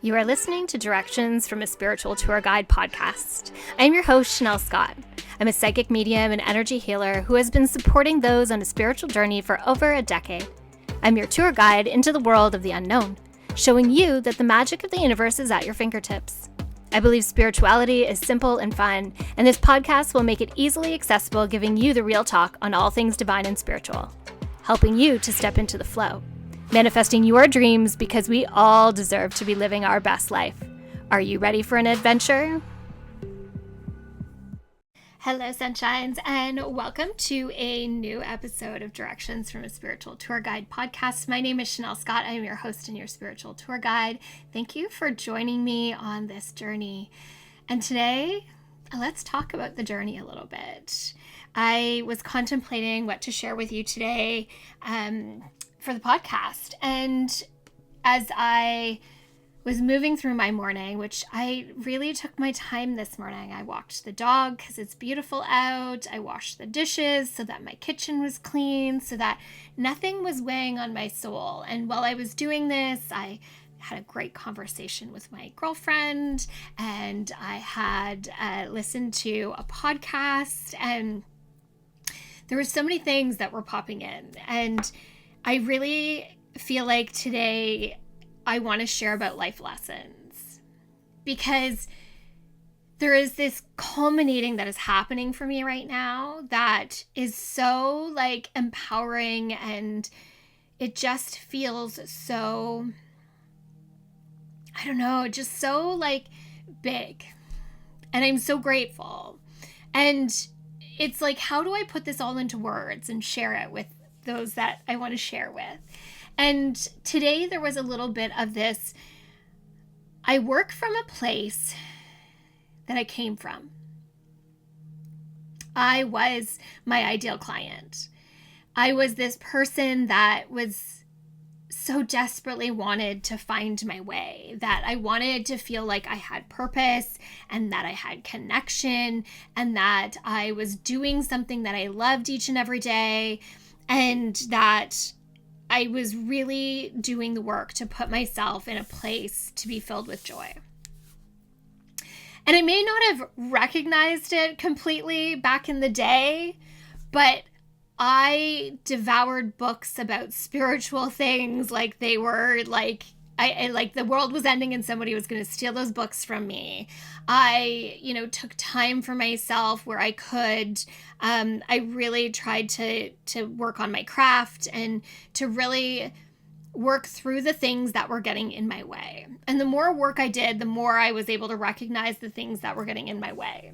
You are listening to Directions from a Spiritual Tour Guide podcast. I am your host, Chanel Scott. I'm a psychic medium and energy healer who has been supporting those on a spiritual journey for over a decade. I'm your tour guide into the world of the unknown, showing you that the magic of the universe is at your fingertips. I believe spirituality is simple and fun, and this podcast will make it easily accessible, giving you the real talk on all things divine and spiritual, helping you to step into the flow. Manifesting your dreams because we all deserve to be living our best life. Are you ready for an adventure? Hello, sunshines, and welcome to a new episode of Directions from a Spiritual Tour Guide podcast. My name is Chanel Scott. I am your host and your spiritual tour guide. Thank you for joining me on this journey. And today, let's talk about the journey a little bit. I was contemplating what to share with you today for the podcast. And as I was moving through my morning, which I really took my time this morning, I walked the dog because it's beautiful out. I washed the dishes so that my kitchen was clean, so that nothing was weighing on my soul. And while I was doing this, I had a great conversation with my girlfriend, and I had listened to a podcast, and there were so many things that were popping in. And I really feel like today I want to share about life lessons, because there is this culminating that is happening for me right now that is so empowering, and it just feels so, I don't know, just so big. And I'm so grateful. And it's like, how do I put this all into words and share it with those that I want to share with? And today there was a little bit of this. I work from a place that I came from. I was my ideal client. I was this person that was so desperately wanted to find my way, that I wanted to feel like I had purpose and that I had connection and that I was doing something that I loved each and every day, and that I was really doing the work to put myself in a place to be filled with joy. And I may not have recognized it completely back in the day, but I devoured books about spiritual things like they were I like the world was ending and somebody was going to steal those books from me. I, took time for myself where I could. I really tried to work on my craft and to really work through the things that were getting in my way. And the more work I did, the more I was able to recognize the things that were getting in my way.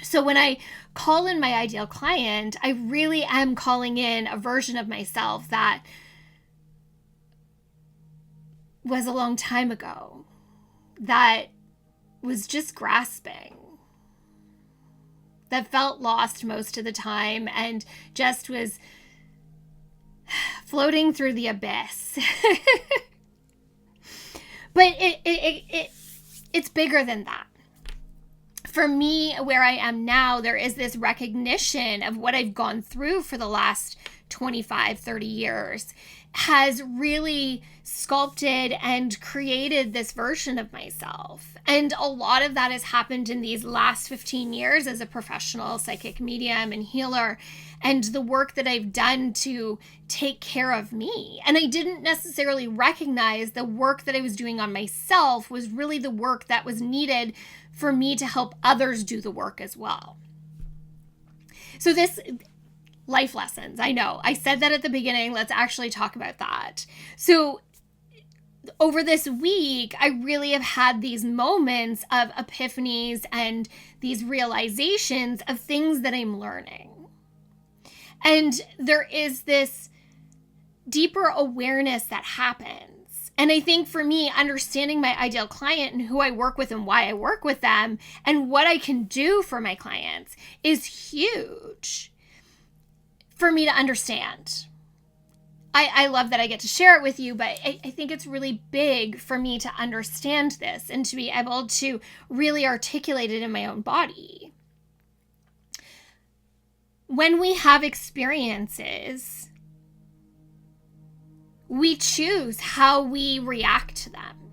So when I call in my ideal client, I really am calling in a version of myself that was a long time ago, that was just grasping, that felt lost most of the time and just was floating through the abyss. But it's bigger than that. For me, where I am now, there is this recognition of what I've gone through for the last 25, 30 years has really sculpted and created this version of myself. And a lot of that has happened in these last 15 years as a professional psychic medium and healer, and the work that I've done to take care of me. And I didn't necessarily recognize the work that I was doing on myself was really the work that was needed for me to help others do the work as well. So this life lessons, I know I said that at the beginning. Let's actually talk about that. So over this week, I really have had these moments of epiphanies and these realizations of things that I'm learning. And there is this deeper awareness that happens. And I think for me, understanding my ideal client and who I work with and why I work with them and what I can do for my clients is huge for me to understand. I love that I get to share it with you, but I think it's really big for me to understand this and to be able to really articulate it in my own body. When we have experiences, we choose how we react to them.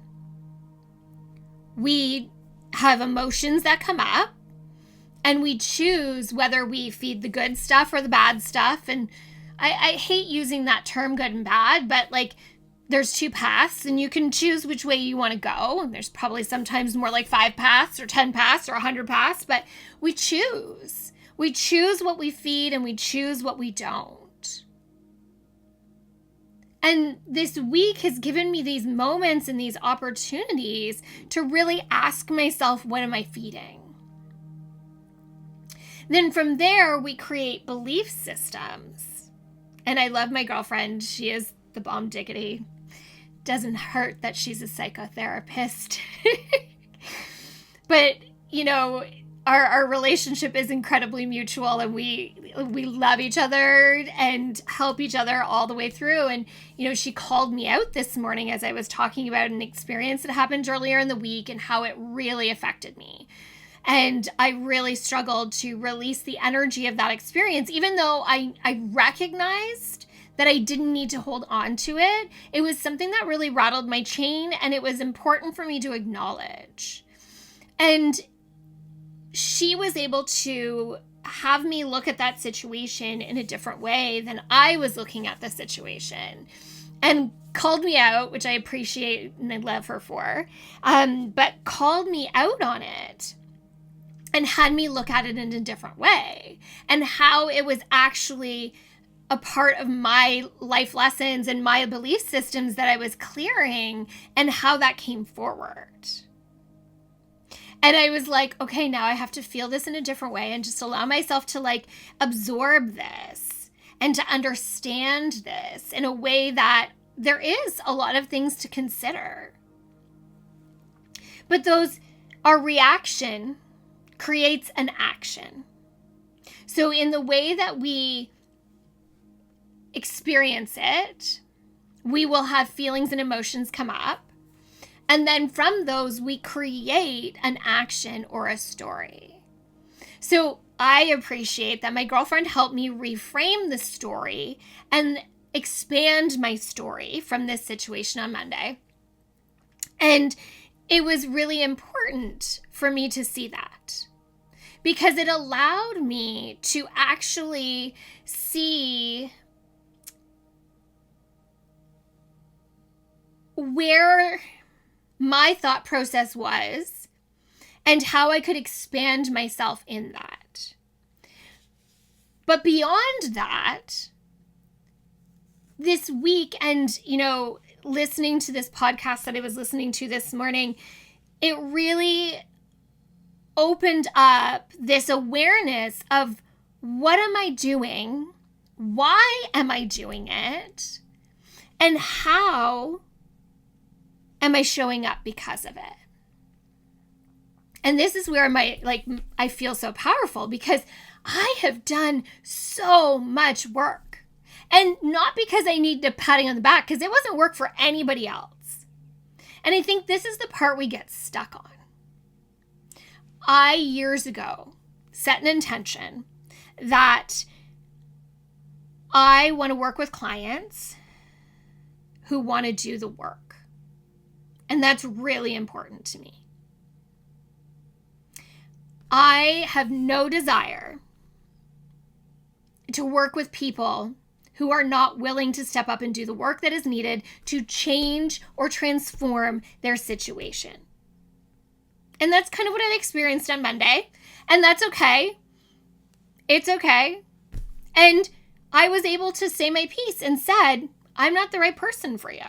we have emotions that come up, and we choose whether we feed the good stuff or the bad stuff. And I hate using that term good and bad, but like there's 2 paths and you can choose which way you want to go. And there's probably sometimes more like 5 paths or 10 paths or 100 paths, but we choose. We choose what we feed and we choose what we don't. And this week has given me these moments and these opportunities to really ask myself, what am I feeding? Then from there, we create belief systems. And I love my girlfriend. She is the bomb diggity. Doesn't hurt that she's a psychotherapist. But, you know, our relationship is incredibly mutual, and we love each other and help each other all the way through. And, you know, she called me out this morning as I was talking about an experience that happened earlier in the week and how it really affected me. And I really struggled to release the energy of that experience, even though I recognized that I didn't need to hold on to it. It was something that really rattled my chain, and it was important for me to acknowledge. And she was able to have me look at that situation in a different way than I was looking at the situation, and called me out, which I appreciate and I love her for, but called me out on it and had me look at it in a different way, and how it was actually a part of my life lessons and my belief systems that I was clearing, and how that came forward. And I was like, okay, now I have to feel this in a different way and just allow myself to like absorb this and to understand this in a way that there is a lot of things to consider. But our reaction creates an action. So in the way that we experience it, we will have feelings and emotions come up. And then from those, we create an action or a story. So I appreciate that my girlfriend helped me reframe the story and expand my story from this situation on Monday. And it was really important for me to see that, because it allowed me to actually see where my thought process was and how I could expand myself in that. But beyond that, this week, and, you know, listening to this podcast that I was listening to this morning, it really opened up this awareness of, what am I doing? Why am I doing it? And how am I showing up because of it? And this is where I feel so powerful, because I have done so much work, and not because I need a patting on the back, because it wasn't work for anybody else. And I think this is the part we get stuck on. I, years ago, set an intention that I want to work with clients who want to do the work. And that's really important to me. I have no desire to work with people who are not willing to step up and do the work that is needed to change or transform their situation. And that's kind of what I experienced on Monday. And that's okay. It's okay. And I was able to say my piece and said, I'm not the right person for you.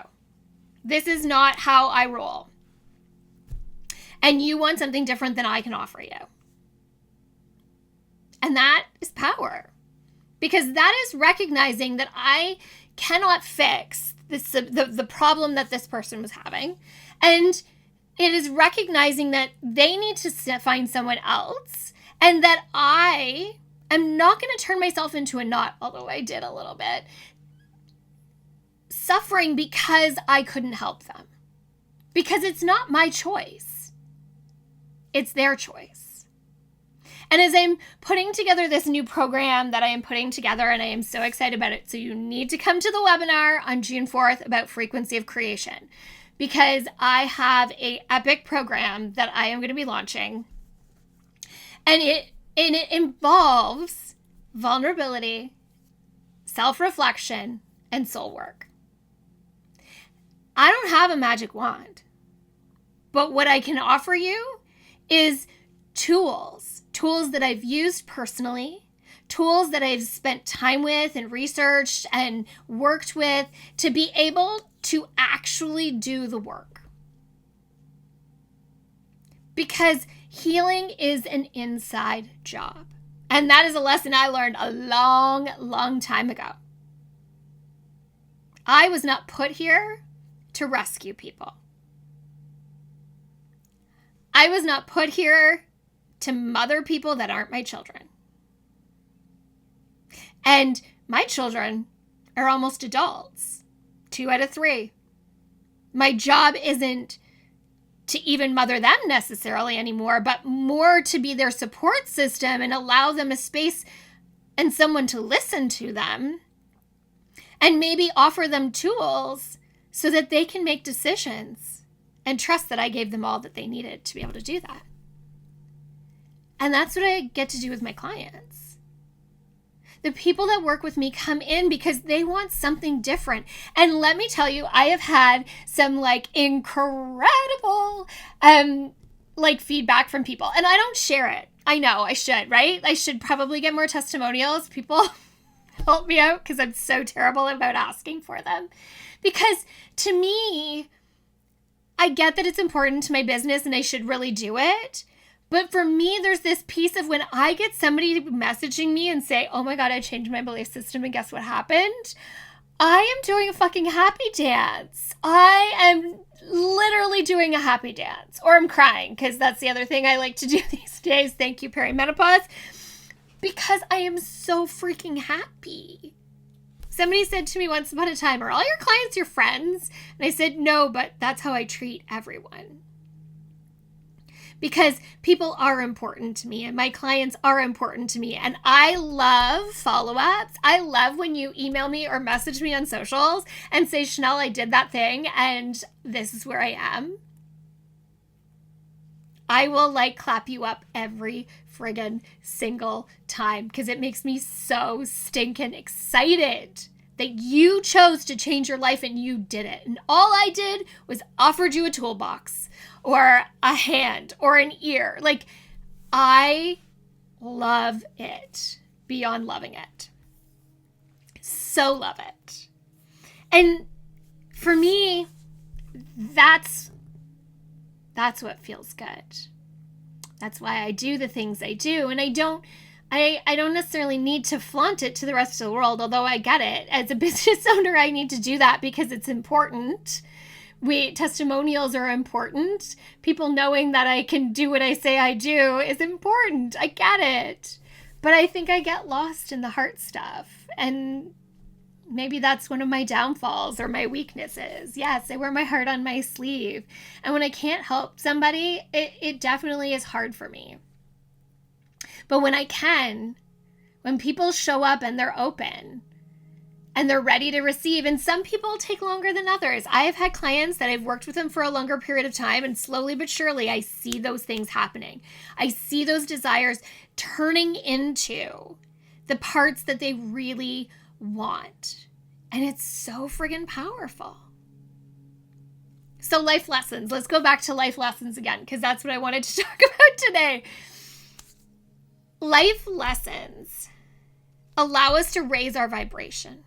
This is not how I roll. And you want something different than I can offer you. And that is power. Because that is recognizing that I cannot fix the problem that this person was having. And it is recognizing that they need to find someone else. And that I am not going to turn myself into a knot, although I did a little bit, suffering because I couldn't help them. Because it's not my choice. It's their choice. And as I'm putting together this new program that I am putting together, and I am so excited about it, so you need to come to the webinar on June 4th about frequency of creation. because I have a epic program that I am going to be launching. And it involves vulnerability, self-reflection, and soul work. I don't have a magic wand, but what I can offer you is tools that I've used personally, tools that I've spent time with and researched and worked with to be able to actually do the work. Because healing is an inside job. And that is a lesson I learned a long, long time ago. I was not put here to rescue people. I was not put here to mother people that aren't my children. And my children are almost adults, 2 out of 3. My job isn't to even mother them necessarily anymore, but more to be their support system and allow them a space and someone to listen to them and maybe offer them tools so that they can make decisions and trust that I gave them all that they needed to be able to do that. And that's what I get to do with my clients. The people that work with me come in because they want something different. And let me tell you, I have had some incredible feedback from people. And I don't share it. I know I should, right? I should probably get more testimonials. People help me out because I'm so terrible about asking for them. Because to me, I get that it's important to my business and I should really do it. But for me, there's this piece of when I get somebody messaging me and say, oh my God, I changed my belief system and guess what happened? I am doing a fucking happy dance. I am literally doing a happy dance. Or I'm crying, because that's the other thing I like to do these days. Thank you, perimenopause. Because I am so freaking happy. Somebody said to me once upon a time, are all your clients your friends? And I said, no, but that's how I treat everyone. Because people are important to me and my clients are important to me. And I love follow-ups. I love when you email me or message me on socials and say, Chanel, I did that thing and this is where I am. I will clap you up every friggin' single time because it makes me so stinking excited that you chose to change your life and you did it. And all I did was offered you a toolbox or a hand or an ear. I love it beyond loving it. So love it. And for me, that's what feels good. That's why I do the things I do. And I don't necessarily need to flaunt it to the rest of the world, although I get it. As a business owner, I need to do that because it's important. Testimonials are important. People knowing that I can do what I say I do is important. I get it. But I think I get lost in the heart stuff. And maybe that's one of my downfalls or my weaknesses. Yes, I wear my heart on my sleeve. And when I can't help somebody, it definitely is hard for me. But when I can, when people show up and they're open and they're ready to receive, and some people take longer than others. I have had clients that I've worked with them for a longer period of time, and slowly but surely I see those things happening. I see those desires turning into the parts that they really want. And it's so friggin' powerful. So life lessons. Let's go back to life lessons again, because that's what I wanted to talk about today. Life lessons allow us to raise our vibration.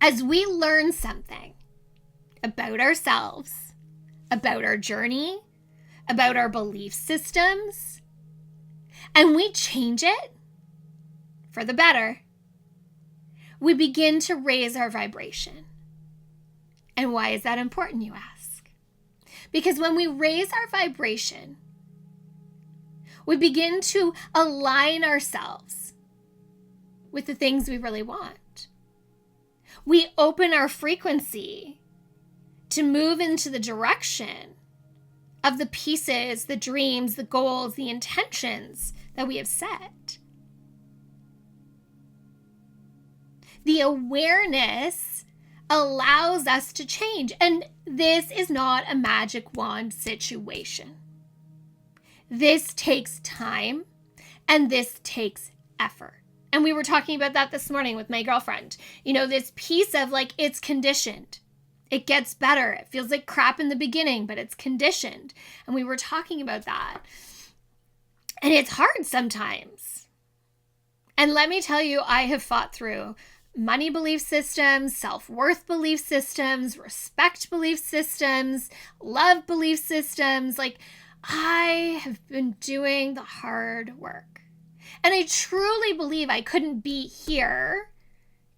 As we learn something about ourselves, about our journey, about our belief systems, and we change it for the better, we begin to raise our vibration. And why is that important, you ask? Because when we raise our vibration, we begin to align ourselves with the things we really want. We open our frequency to move into the direction of the pieces, the dreams, the goals, the intentions that we have set. The awareness allows us to change. And this is not a magic wand situation. This takes time and this takes effort. And we were talking about that this morning with my girlfriend. This piece of like, it's conditioned. It gets better. It feels like crap in the beginning, but it's conditioned. And we were talking about that. And it's hard sometimes. And let me tell you, I have fought through money belief systems, self-worth belief systems, respect belief systems, love belief systems. Like, I have been doing the hard work. And I truly believe I couldn't be here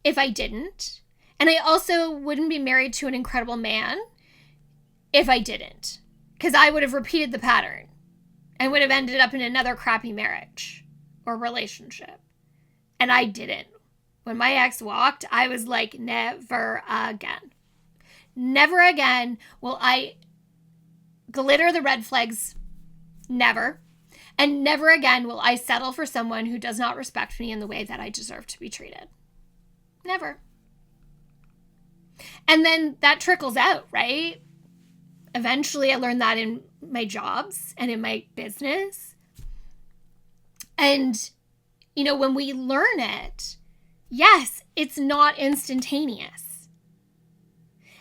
if I didn't. And I also wouldn't be married to an incredible man if I didn't. Because I would have repeated the pattern and would have ended up in another crappy marriage or relationship. And I didn't. When my ex walked, I was like, never again. Never again will I glitter the red flags. Never. And never again will I settle for someone who does not respect me in the way that I deserve to be treated. Never. And then that trickles out, right? Eventually I learned that in my jobs and in my business. And, when we learn it, yes, it's not instantaneous.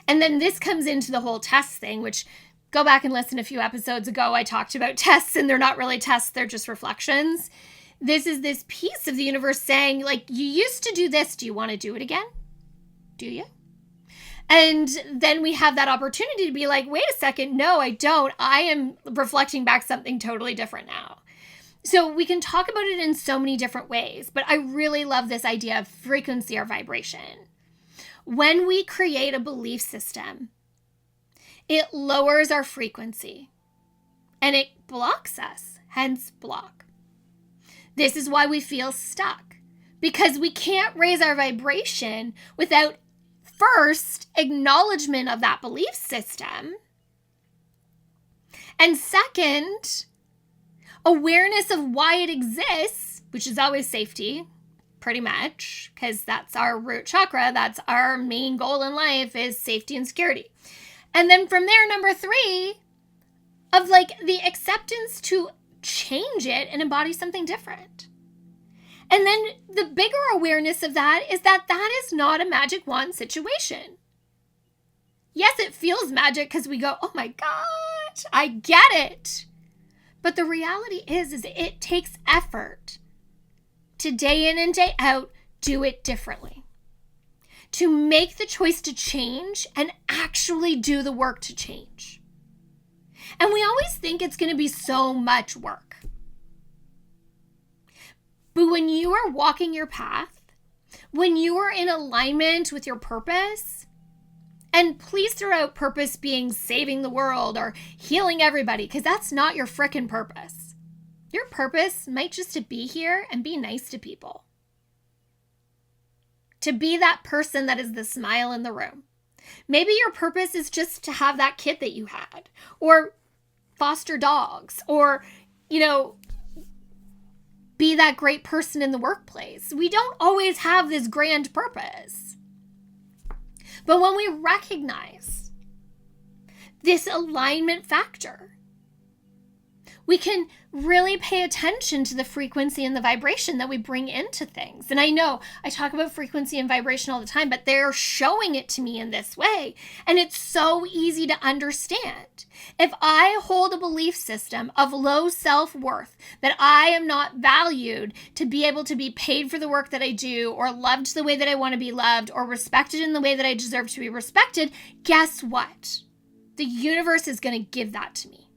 And then this comes into the whole test thing, which go back and listen a few episodes ago. I talked about tests, and they're not really tests. They're just reflections. This is this piece of the universe saying, like, you used to do this. Do you want to do it again? Do you? And then we have that opportunity to be like, wait a second. No, I don't. I am reflecting back something totally different now. So we can talk about it in so many different ways, but I really love this idea of frequency or vibration. When we create a belief system, it lowers our frequency and it blocks us, hence block. This is why we feel stuck, because we can't raise our vibration without first acknowledgement of that belief system. And second, awareness of why it exists, which is always safety, pretty much, because that's our root chakra. That's our main goal in life, is safety and security. And then from there, number 3, of like the acceptance to change it and embody something different. And then the bigger awareness of that is that that is not a magic wand situation. Yes, it feels magic because we go, oh my gosh, I get it. But the reality is it takes effort to day in and day out do it differently. To make the choice to change and actually do the work to change. And we always think it's going to be so much work. But when you are walking your path, when you are in alignment with your purpose, and please throw out purpose being saving the world or healing everybody, because that's not your frickin' purpose. Your purpose might just to be here and be nice to people. To be that person that is the smile in the room. Maybe your purpose is just to have that kid that you had, or foster dogs, or, be that great person in the workplace. We don't always have this grand purpose. But when we recognize this alignment factor, we can really pay attention to the frequency and the vibration that we bring into things. And I know I talk about frequency and vibration all the time, but they're showing it to me in this way. And it's so easy to understand. If I hold a belief system of low self-worth, that I am not valued to be able to be paid for the work that I do, or loved the way that I want to be loved, or respected in the way that I deserve to be respected, guess what? The universe is going to give that to me.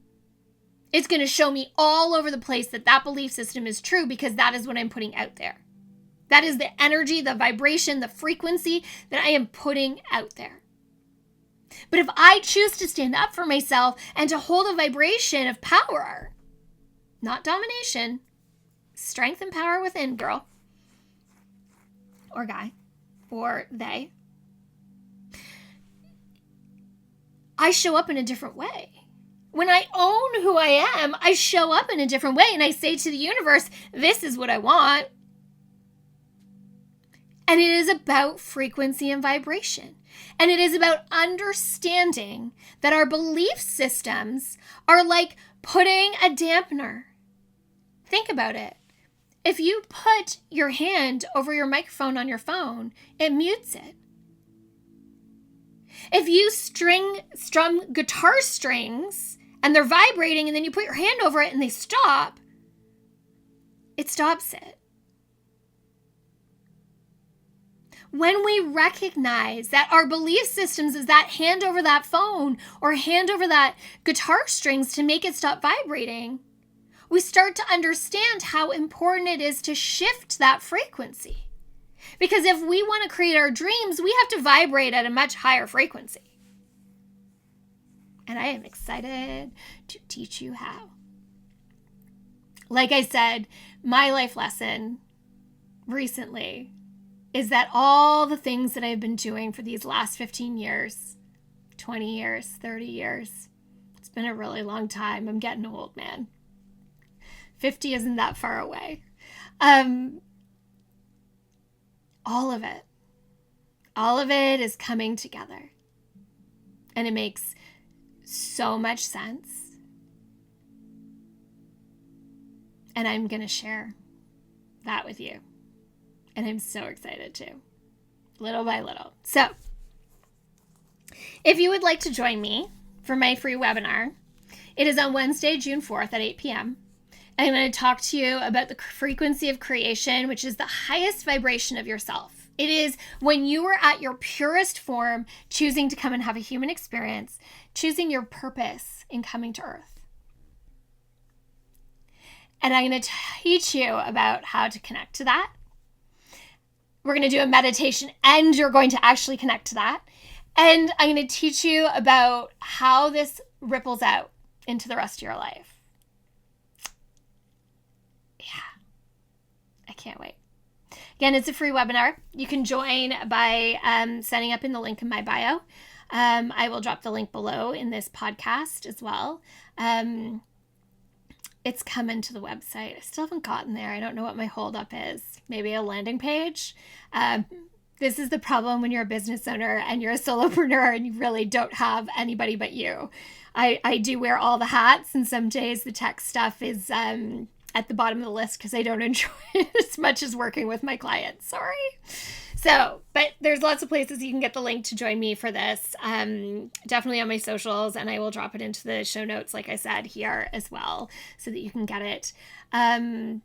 It's going to show me all over the place that that belief system is true, because that is what I'm putting out there. That is the energy, the vibration, the frequency that I am putting out there. But if I choose to stand up for myself and to hold a vibration of power, not domination, strength and power within, girl, or guy, or they, I show up in a different way. When I own who I am, I show up in a different way, and I say to the universe, this is what I want. And it is about frequency and vibration. And it is about understanding that our belief systems are like putting a dampener. Think about it. If you put your hand over your microphone on your phone, it mutes it. If you strum guitar strings and they're vibrating and then you put your hand over it and they stop, it stops it. When we recognize that our belief systems is that hand over that phone or hand over that guitar strings to make it stop vibrating, we start to understand how important it is to shift that frequency. Because if we want to create our dreams, we have to vibrate at a much higher frequency. And I am excited to teach you how. Like I said, my life lesson recently is that all the things that I've been doing for these last 15 years, 20 years, 30 years, it's been a really long time. I'm getting old, man. 50 isn't that far away. All of it is coming together. And it makes so much sense. And I'm going to share that with you. And I'm so excited too, little by little. So if you would like to join me for my free webinar, it is on Wednesday, June 4th at 8 p.m. I'm going to talk to you about the frequency of creation, which is the highest vibration of yourself. It is when you are at your purest form, choosing to come and have a human experience, choosing your purpose in coming to Earth. And I'm going to teach you about how to connect to that. We're going to do a meditation and you're going to actually connect to that. And I'm going to teach you about how this ripples out into the rest of your life. I can't wait. Again, it's a free webinar. You can join by signing up in the link in my bio. I will drop the link below in this podcast as well. It's coming to the website. I still haven't gotten there. I don't know what my holdup is. Maybe a landing page. This is the problem when you're a business owner and you're a solopreneur and you really don't have anybody but you. I do wear all the hats, and some days the tech stuff is at the bottom of the list because I don't enjoy it as much as working with my clients. Sorry. So, but there's lots of places you can get the link to join me for this. Definitely on my socials, and I will drop it into the show notes, like I said, here as well, so that you can get it. I'm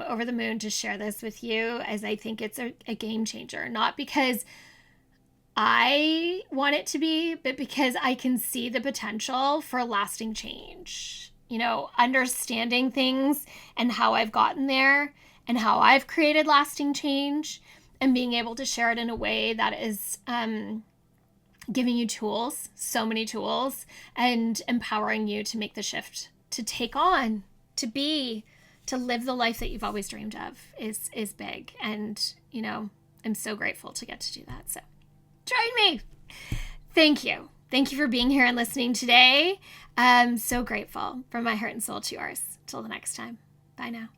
over the moon to share this with you, as I think it's a game changer, not because I want it to be, but because I can see the potential for lasting change. You know, understanding things and how I've gotten there and how I've created lasting change, and being able to share it in a way that is giving you tools, so many tools, and empowering you to make the shift, to take on, to be, to live the life that you've always dreamed of is big. And, you know, I'm so grateful to get to do that. So join me. Thank you. Thank you for being here and listening today. I'm so grateful, from my heart and soul to yours. Till the next time. Bye now.